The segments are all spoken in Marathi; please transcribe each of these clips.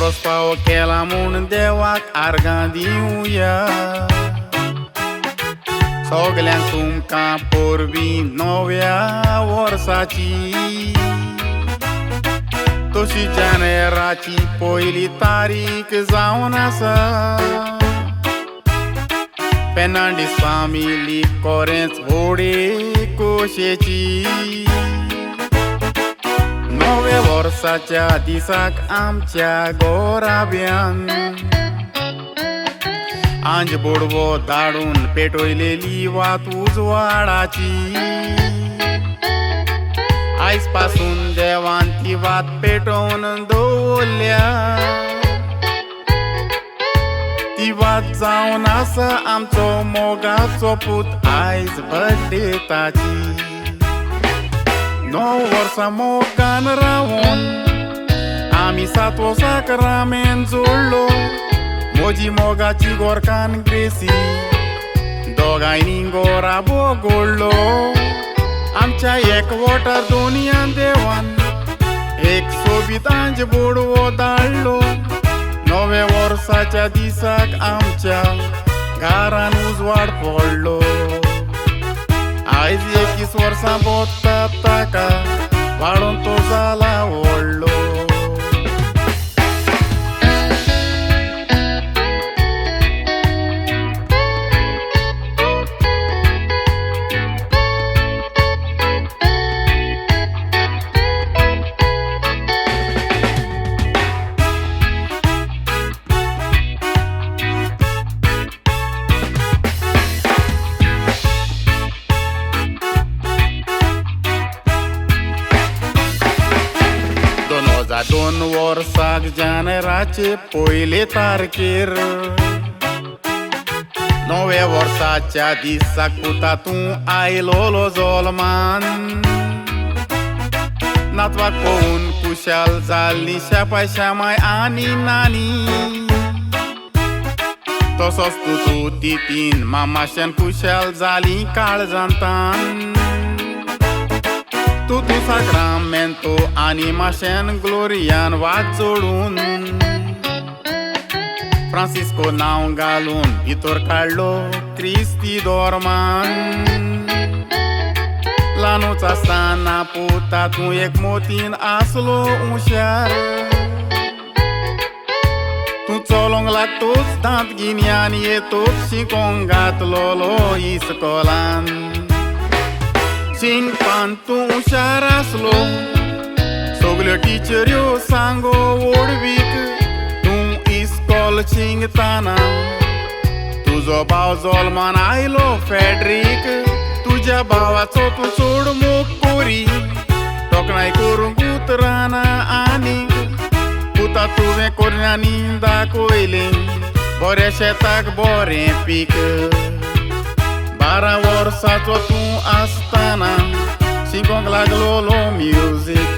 बरोच फाव केला म्हूण देवाक आर्गां दिवया. सगल्यांक तुमकां पोरवीं नव्या वर्साची. तशी जानेराची पयली तारीख जावन आसा. फेर्नांडीस फामिली कोरेंच व्हडे खोशेची. नव्या वर्साच्या दिसाक आमच्या घोराब्यान आंज बोडवो धाडून पेटयलेली वात उजवाडाची. आयज पासून देवान ती वात पेटोवन दवरल्या. ती वात जावन आसा आमचो मोगाचो पूत आयज बर्थडे ताची. 9 वर्सां मोगान रावून आमी 7 वर्साक रामेन जोडलो. म्हजी मोगाची गोरकान ग्रेसी दोगांयनी गोरा बोगोडलो. आमच्या एकवोटार दोनयान देवान एक सोबीत आंज बोडवो धाडलो. नव्या वर्साच्या दिसाक आमच्या घरान उजवाड पडलो. आयज 21 वर्सां बोत्ता ताका वाडोवन तो जाला व्हडलो. दोन वर्साक जानेराचे पयले तारखेर नव्या वर्साच्या दिसाक पुता तूं आयलोलो जल्मान. नातवाक पळोवन कुशाल जाल्ली शापाय शामाय आनी नानी. तसोच तूं तितीन मामाशान कुशाल जाली काळजांतान. तू साक्रामेंतो आनी माशेन ग्लोरियान वाट जोडून फ्रांसिस्को नांव घालून भितर काडलो क्रिस्ती धोर्मान. ल्हानूच आसतना पुता तूं एक मोतीन आसलो हुशार. तूं चलोंक लागतोच दांत गिन्यान येतोच शिकोंक घातलोलो इस्कोलान. शिंकपान तूं हुशार आसलो सगल्यो टिचऱ्यो सांगो ओडवीक. तूं इस्कॉल शिंकताना तुजो भाव जल्मान आयलो फेड्रीक. तुज्या भावाचो तूं चड मोग कोरी तोखणाय करूंक उतराना आनीक. पुता तुवें कोरण्यांनी दाखयलें बऱ्या शेताक बरें पीक. 12 वर्साचो तूं आसतना शिकोंक लागलोलो म्युजीक.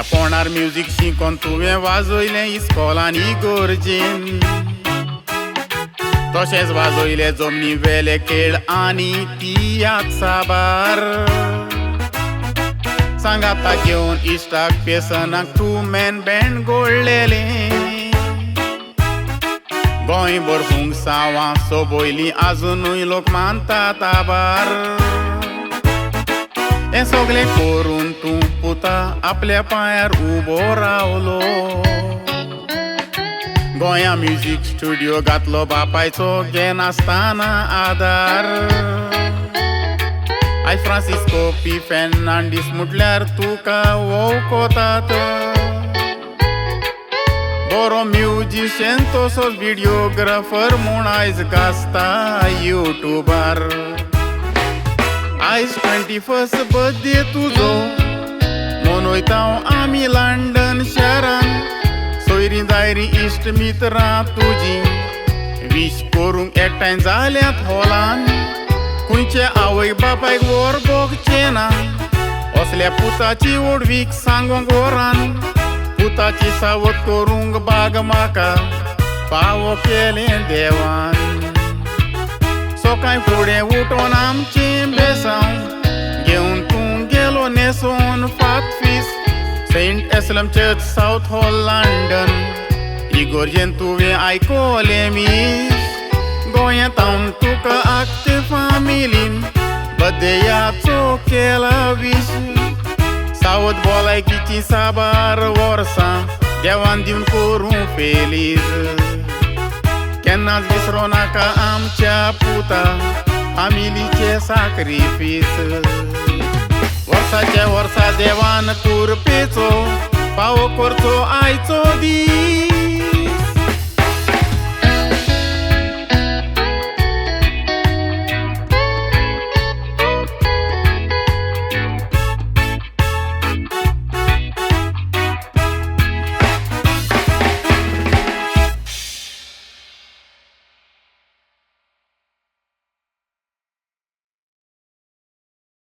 पोणार म्युजीक शिकोन तुवें वाजयलें इस्कॉलांनी गरजेन. तशेंच वाजयले जमनी वेले खेळ आनी तियात्र साबार. सांगाता घेवन इश्टाक पेसनाक तूं मॅन बँड घोडलेलें. गोंयभर फुंगसावां सोबयलीं आजुनूय लोक मानतात आभार. हें सगलें करून तूं पुता आपल्या पांयार उबो रावलो. गोंया म्युजीक स्टुडियो घातलो बापायचो घे नासतना आदार. आयज फ्रांसिस्को पी फेर्नांडीस म्हटल्यार तुका वळखतात. बरो म्युजिशियन तसोच व्हिडियोग्राफर म्हूण आयज गाजता युट्यूबार. आयज 21st बर्थडे तुजो मनयता आमी लंडन शारान. सोयरी कोणी दायरी इश्ट मित्रां तुजी विश करूंक एकठांय जाल्यात हॉलान खंयचे आवय बापायक वर बोगचे ना असल्या पुताची ओडवीक सांगोंक वरान पुताची सावत करूंक बाग म्हाका पावो केलें देवान सोकाय फुडें उठोन आमचें बेसांव घेवन तूं गेलो नेसोन फातफीस सेंट एस्लम चर्च साउथ हॉल लंडन इगोर्जेन तुवें आयकोलें मीस गोंयांत हांव तुका आख्खे फामिलीन बड्डेयाचो केला विश सावत भलायकीची साबार वर्सां देवान दिवन करूं फेलीज केन्नाच विसरो नाका आमच्या पुता फामिलीचे साक्रिफीस वर्साच्या वर्सा देवान कुरपेचो पावो करचो आयचो दीस